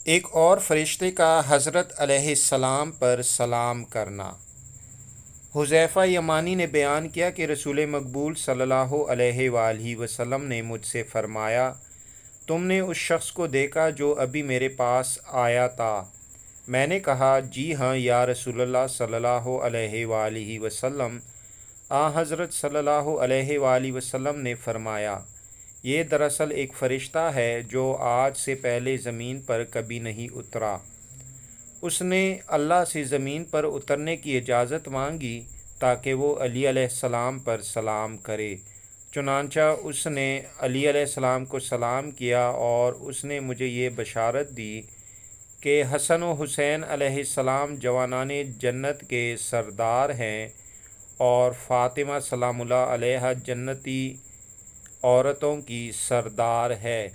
ایک اور فرشتے کا حضرت علیہ السلام پر سلام کرنا۔ حذیفہ یمانی نے بیان کیا کہ رسول مقبول صلی اللہ علیہ وآلہ وسلم نے مجھ سے فرمایا، تم نے اس شخص کو دیکھا جو ابھی میرے پاس آیا تھا؟ میں نے کہا، جی ہاں یا رسول اللہ صلی اللہ علیہ وآلہ وسلم۔ حضرت صلی اللہ علیہ وآلہ وسلم نے فرمایا، یہ دراصل ایک فرشتہ ہے جو آج سے پہلے زمین پر کبھی نہیں اترا۔ اس نے اللہ سے زمین پر اترنے کی اجازت مانگی تاکہ وہ علی علیہ السلام پر سلام کرے۔ چنانچہ اس نے علی علیہ السلام کو سلام کیا اور اس نے مجھے یہ بشارت دی کہ حسن و حسین علیہ السلام جوانان جنت کے سردار ہیں اور فاطمہ سلام اللہ علیہا جنتی عورتوں کی سردار ہے۔